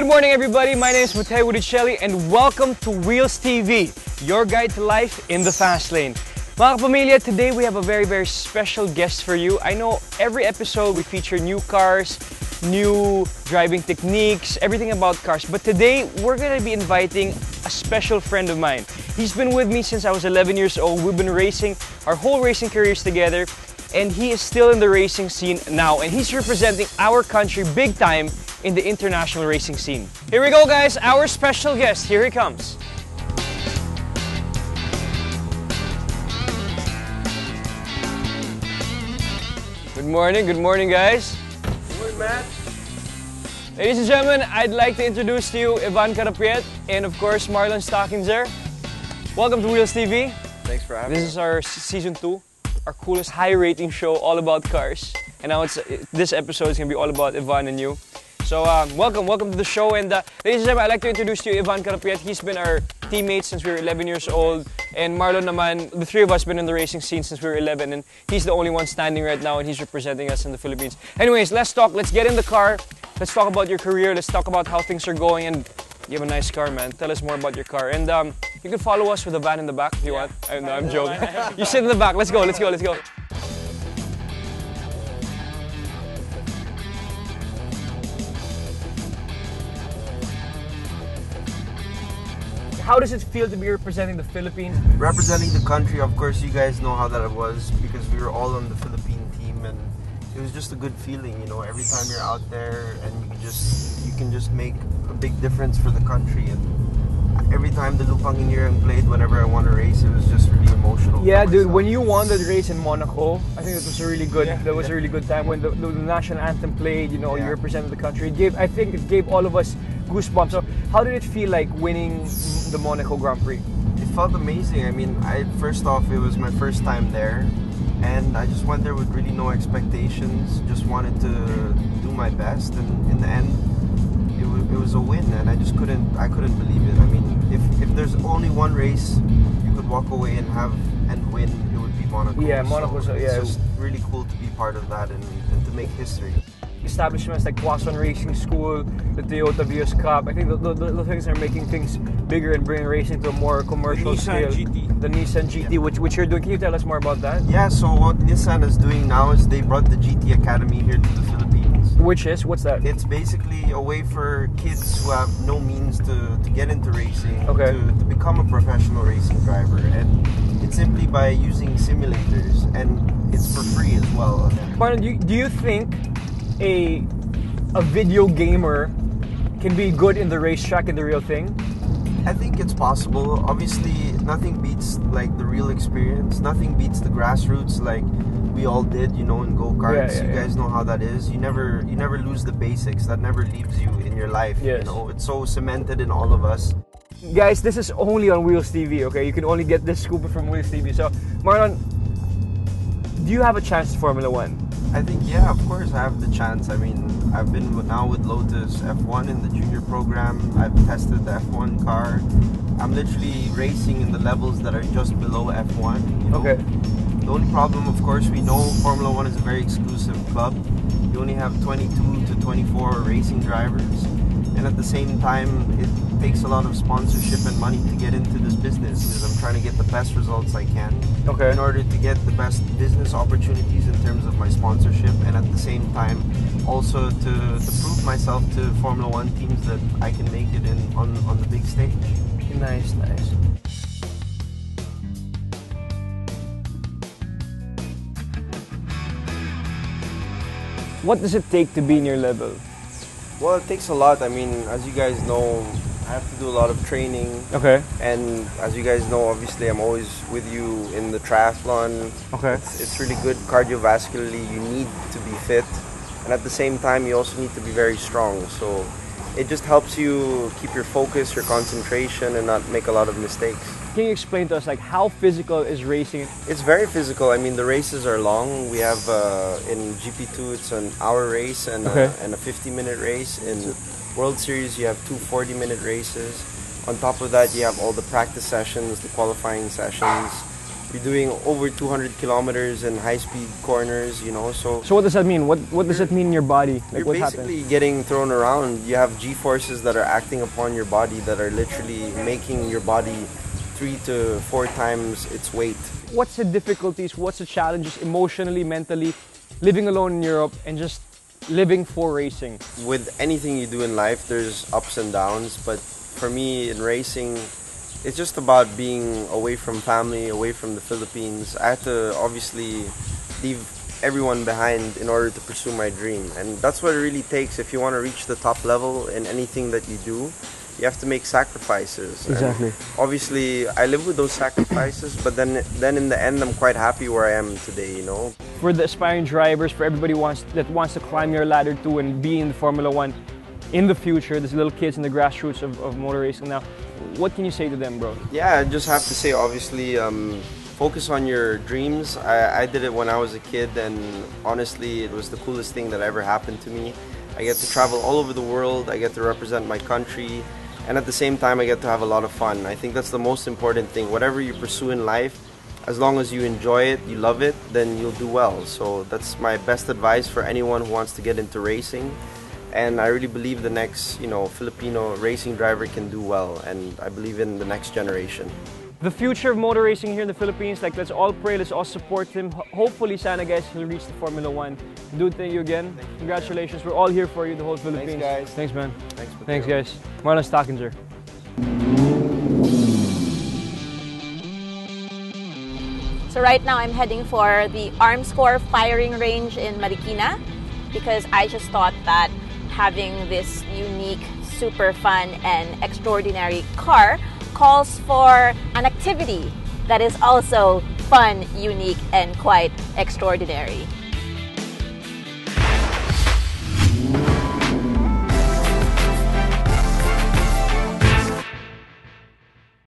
Good morning, everybody. My name is Matteo Guidicelli and welcome to Wheels TV, your guide to life in the fast lane. Mga kapamilya, today we have a very special guest for you. I know every episode we feature new cars, new driving techniques, everything about cars. But today we're going to be inviting a special friend of mine. He's been with me since I was 11 years old. We've been racing our whole racing careers together. And he is still in the racing scene now. And he's representing our country big time in the international racing scene. Here we go, guys. Our special guest. Here he comes. Good morning, guys. Good morning, Matt. Ladies and gentlemen, I'd like to introduce to you Ivan Carapiet and of course Marlon Stockinger. Welcome to Wheels TV. Thanks for having me. This is our season 2, our coolest high rating show all about cars. And now this episode is going to be all about Ivan and you. So welcome to the show. And ladies and gentlemen, I'd like to introduce to you Ivan Carapiet. He's been our teammate since we were 11 years old. And Marlon naman, the three of us been in the racing scene since we were 11. And he's the only one standing right now and he's representing us in the Philippines. Anyways, let's talk. Let's get in the car. Let's talk about your career. Let's talk about how things are going. And you have a nice car, man. Tell us more about your car. And you can follow us with the van in the back if you want. No, I'm joking. You sit in the back. Let's go. How does it feel to be representing the Philippines? Representing the country, of course, you guys know how that it was because we were all on the Philippine team, and it was just a good feeling, you know. Every time you're out there, and you can just make a big difference for the country. And every time the Lupang played, whenever I won a race, it was just really emotional. Yeah, dude. When you won that race in Monaco, I think it was a really good. That was a really good time when the national anthem played. You know, you represented the country. I think it gave all of us goosebumps. So, how did it feel like winning the Monaco Grand Prix? It felt amazing. I mean, first off, it was my first time there, and I just went there with really no expectations. Just wanted to do my best, and in the end, it was a win, and I couldn't believe it. I mean, if there's only one race you could walk away and win, it would be Monaco. Yeah, Monaco. So it's just really cool to be part of that and to make history. Establishments like Quezon Racing School, the Toyota Vios Cup. I think the things are making things bigger and bringing racing to a more commercial scale. The Nissan GT, which you're doing. Can you tell us more about that? Yeah, so what Nissan is doing now is they brought the GT Academy here to the Philippines. What's that? It's basically a way for kids who have no means to get into racing, to become a professional racing driver. And it's simply by using simulators, and it's for free as well. Marlon, do you think a video gamer can be good in the racetrack in the real thing? I think it's possible. Obviously, nothing beats like the real experience. Nothing beats the grassroots like we all did, you know, in go-karts. You guys know how that is. You never lose the basics. That never leaves you in your life. You know, it's so cemented in all of us. Guys, this is only on Wheels TV, okay? You can only get this scoop from Wheels TV. So, Marlon, do you have a chance to Formula 1? I think, yeah, of course I have the chance. I mean, I've been now with Lotus F1 in the junior program. I've tested the F1 car. I'm literally racing in the levels that are just below F1. You know? Okay. The only problem, of course, we know Formula 1 is a very exclusive club. You only have 22 to 24 racing drivers. And at the same time, it takes a lot of sponsorship and money to get into this business because I'm trying to get the best results I can in order to get the best business opportunities in terms of my sponsorship, and at the same time also to prove myself to Formula 1 teams that I can make it on the big stage. Nice. What does it take to be in your level? Well, it takes a lot. I mean, as you guys know, I have to do a lot of training. And as you guys know, obviously, I'm always with you in the triathlon. It's really good cardiovascularly. You need to be fit. And at the same time, you also need to be very strong. So it just helps you keep your focus, your concentration, and not make a lot of mistakes. Can you explain to us, like, how physical is racing? It's very physical. I mean, the races are long. We have in GP2, it's an hour race and a 50-minute race. In World Series, you have 2 40-minute races. On top of that, you have all the practice sessions, the qualifying sessions. We're doing over 200 kilometers in high-speed corners, you know, so So what does that mean? What does it mean in your body? Like you're what basically happens? getting thrown around. You have G-forces that are acting upon your body that are literally making your body 3 to 4 times its weight. What's the difficulties? What's the challenges emotionally, mentally, living alone in Europe and just living for racing? With anything you do in life, there's ups and downs, but for me in racing, it's just about being away from family, away from the Philippines. I had to obviously leave everyone behind in order to pursue my dream, and that's what it really takes. If you want to reach the top level in anything that you do, you have to make sacrifices. Exactly. And obviously, I live with those sacrifices, but then in the end, I'm quite happy where I am today, you know. For the aspiring drivers, for everybody that wants to climb your ladder too and be in the Formula One in the future, these little kids in the grassroots of motor racing now, what can you say to them, bro? Yeah, I just have to say, obviously, focus on your dreams. I did it when I was a kid, and honestly, it was the coolest thing that ever happened to me. I get to travel all over the world, I get to represent my country, and at the same time, I get to have a lot of fun. I think that's the most important thing. Whatever you pursue in life, as long as you enjoy it, you love it, then you'll do well. So that's my best advice for anyone who wants to get into racing. And I really believe the next, Filipino racing driver can do well, and I believe in the next generation. The future of motor racing here in the Philippines, like let's all pray, let's all support him. Hopefully, sana guys, he'll reach the Formula One. Dude, thank you again. Congratulations. We're all here for you, the whole Philippines. Thanks, guys. Thanks, man. Thanks, Matteo. Thanks, guys. Marlon Stockinger. So right now I'm heading for the Arms Corps firing range in Marikina because I just thought that having this unique, super fun and extraordinary car calls for an activity that is also fun, unique, and quite extraordinary.